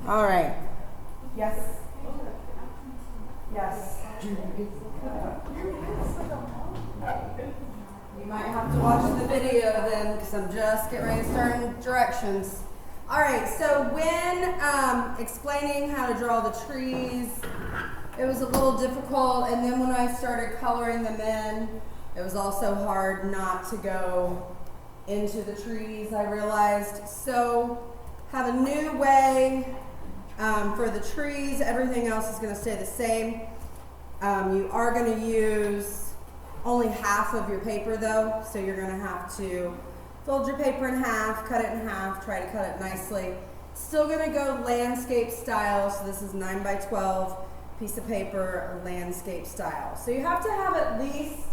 All right. Yes. Yes. You might have to watch the video then, because I'm just getting ready to start in directions. All right, so when explaining how to draw the trees, it was a little difficult, and then when I started coloring them in, it was also hard not to go into the trees, I realized. So have a new way for the trees. Everything else is going to stay the same. You are going to use only half of your paper though, so you're going to have to fold your paper in half, cut it in half, try to cut it nicely. Still going to go landscape style, so this is 9 by 12 piece of paper, landscape style. So you have to have at least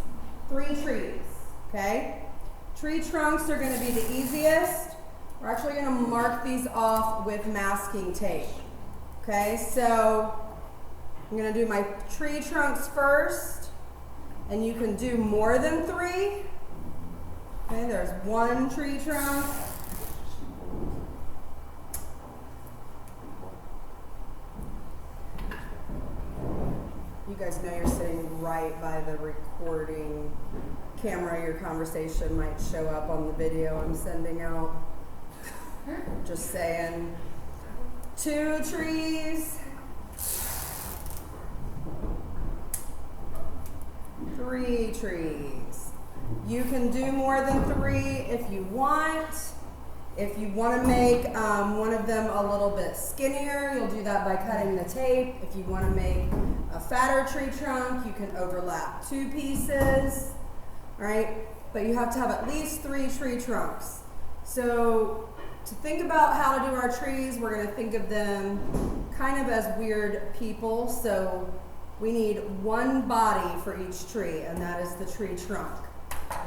3 trees, okay? Tree trunks are going to be the easiest. We're actually going to mark these off with masking tape, okay? So I'm going to do my tree trunks first, and you can do more than 3. Okay, there's 1 tree trunk. You guys know you're sitting right by the recording camera. Your conversation might show up on the video I'm sending out. Just saying. 2 trees. 3 trees. You can do more than 3 if you want. If you want to make one of them a little bit skinnier, you'll do that by cutting the tape. If you want to make a fatter tree trunk, you can overlap 2 pieces, right? But you have to have at least 3 tree trunks. So to think about how to do our trees, we're going to think of them kind of as weird people. So we need 1 body for each tree, and that is the tree trunk.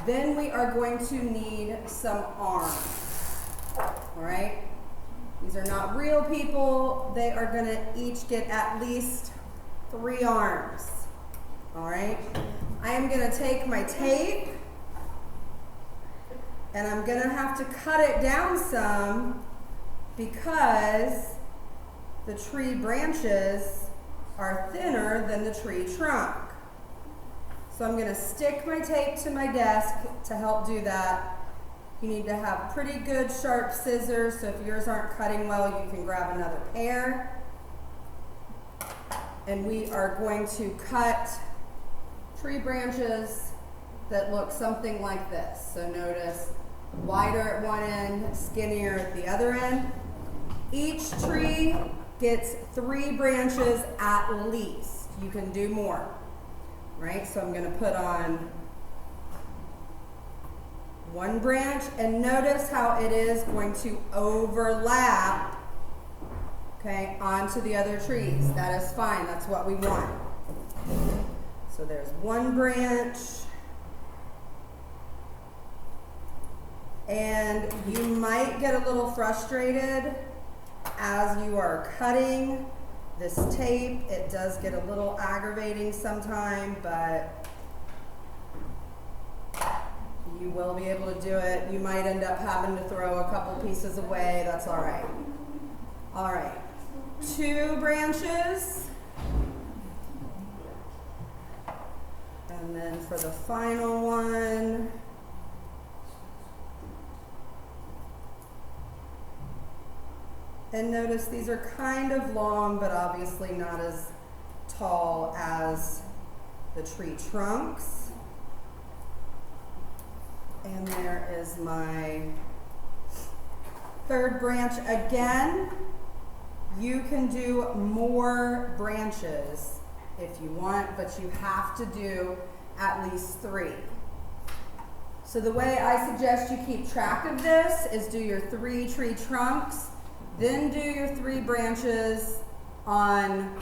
Then we are going to need some arms. All right? These are not real people. They are going to each get at least 3 arms. All right? I am going to take my tape, and I'm going to have to cut it down some because the tree branches are thinner than the tree trunk. So I'm going to stick my tape to my desk to help do that. You need to have pretty good sharp scissors, so if yours aren't cutting well, you can grab another pair. And we are going to cut tree branches that look something like this. So notice wider at one end, skinnier at the other end. Each tree gets 3 branches at least. You can do more, right? So I'm going to put on 1 branch, and notice how it is going to overlap, okay, onto the other trees. That is fine. That's what we want. So there's 1 branch. And you might get a little frustrated as you are cutting this tape. It does get a little aggravating sometime, but you will be able to do it. You might end up having to throw a couple pieces away. That's all right. All right. 2 branches. And then for the final one, and notice these are kind of long, but obviously not as tall as the tree trunks. And there is my 3rd branch. Again, you can do more branches if you want, but you have to do at least 3. So the way I suggest you keep track of this is do your 3 tree trunks, then do your 3 branches on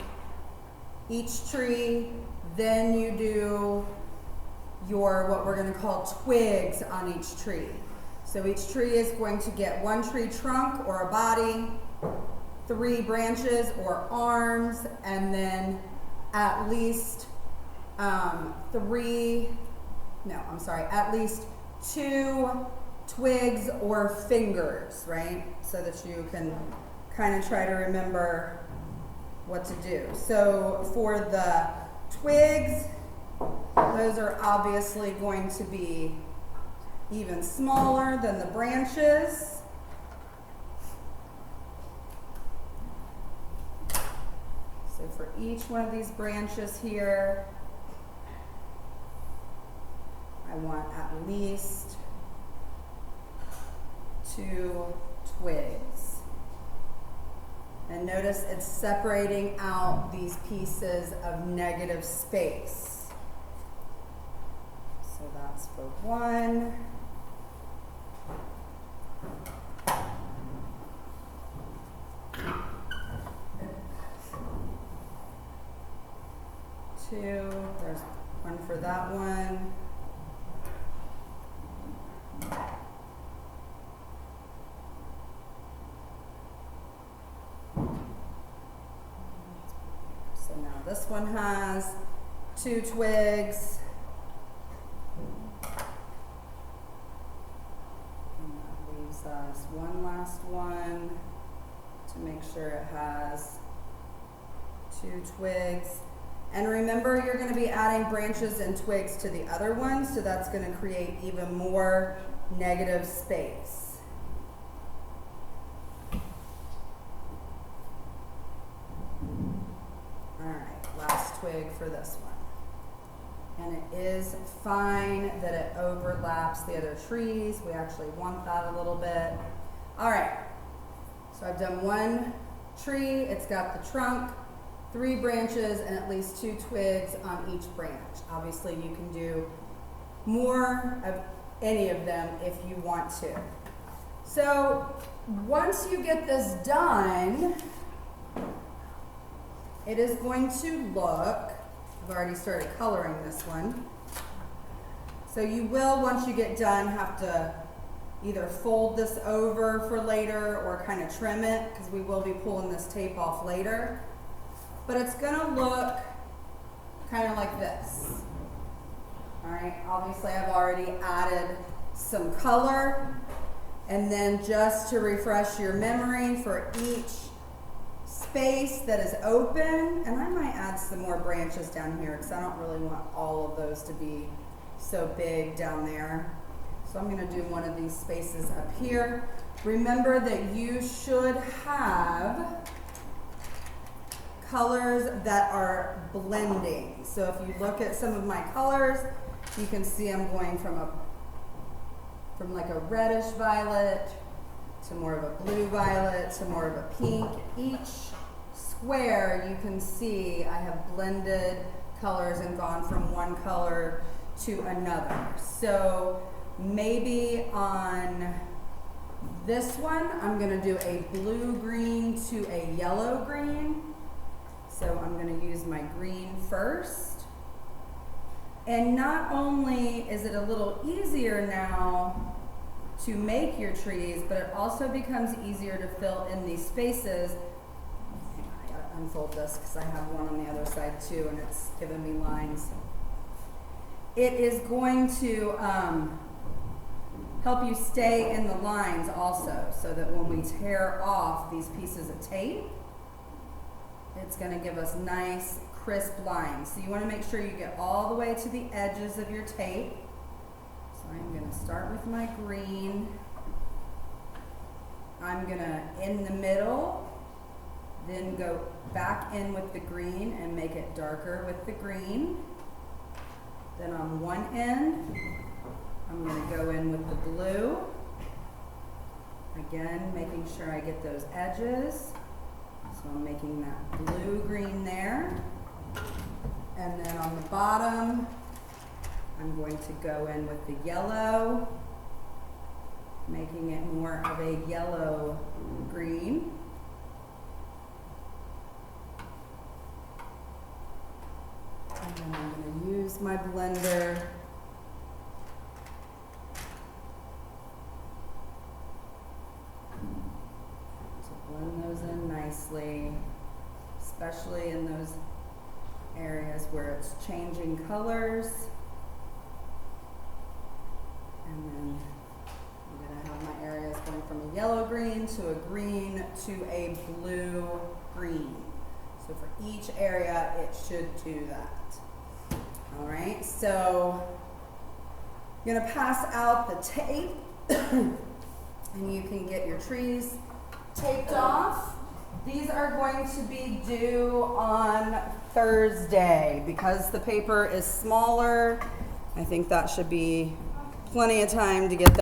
each tree, then you do your what we're going to call twigs on each tree. So each tree is going to get 1 tree trunk or a body, 3 branches or arms, and then at least at least 2 twigs or fingers, right? So that you can kind of try to remember what to do. So for the twigs, those are obviously going to be even smaller than the branches. So for each one of these branches here, I want at least 2 twigs. And notice it's separating out these pieces of negative space. So that's for 1. 2, there's 1 for that one. So now this one has 2 twigs. And that leaves us one last one to make sure it has 2 twigs. And remember, you're going to be adding branches and twigs to the other one, so that's going to create even more negative space. All right, last twig for this one. And it is fine that it overlaps the other trees. We actually want that a little bit. All right, so I've done 1 tree. It's got the trunk, 3 branches, and at least 2 twigs on each branch. Obviously, you can do more of any of them if you want to. So once you get this done, it is going to look, I've already started coloring this one. So you will, once you get done, have to either fold this over for later or kind of trim it, because we will be pulling this tape off later. But it's gonna look kind of like this. All right, obviously I've already added some color. And then just to refresh your memory, for each space that is open, and I might add some more branches down here because I don't really want all of those to be so big down there. So I'm gonna do one of these spaces up here. Remember that you should have colors that are blending. So if you look at some of my colors, you can see I'm going from like a reddish violet to more of a blue violet to more of a pink. Each square you can see I have blended colors and gone from one color to another. So maybe on this one I'm going to do a blue green to a yellow green. So I'm going to use my green first. And not only is it a little easier now to make your trees, but it also becomes easier to fill in these spaces. I gotta unfold this because I have one on the other side too, and it's giving me lines. It is going to help you stay in the lines also, so that when we tear off these pieces of tape, it's going to give us nice, crisp lines. So you want to make sure you get all the way to the edges of your tape. So I'm going to start with my green. I'm going to, in the middle, then go back in with the green and make it darker with the green. Then on one end, I'm going to go in with the blue. Again, making sure I get those edges. So I'm making that blue-green there. And then on the bottom, I'm going to go in with the yellow, making it more of a yellow-green. And then I'm going to use my blender blend those in nicely, especially in those areas where it's changing colors. And then I'm going to have my areas going from a yellow green to a green to a blue green. So for each area, it should do that. All right, so I'm gonna pass out the tape and you can get your trees taped off. These are going to be due on Thursday because the paper is smaller. I think that should be plenty of time to get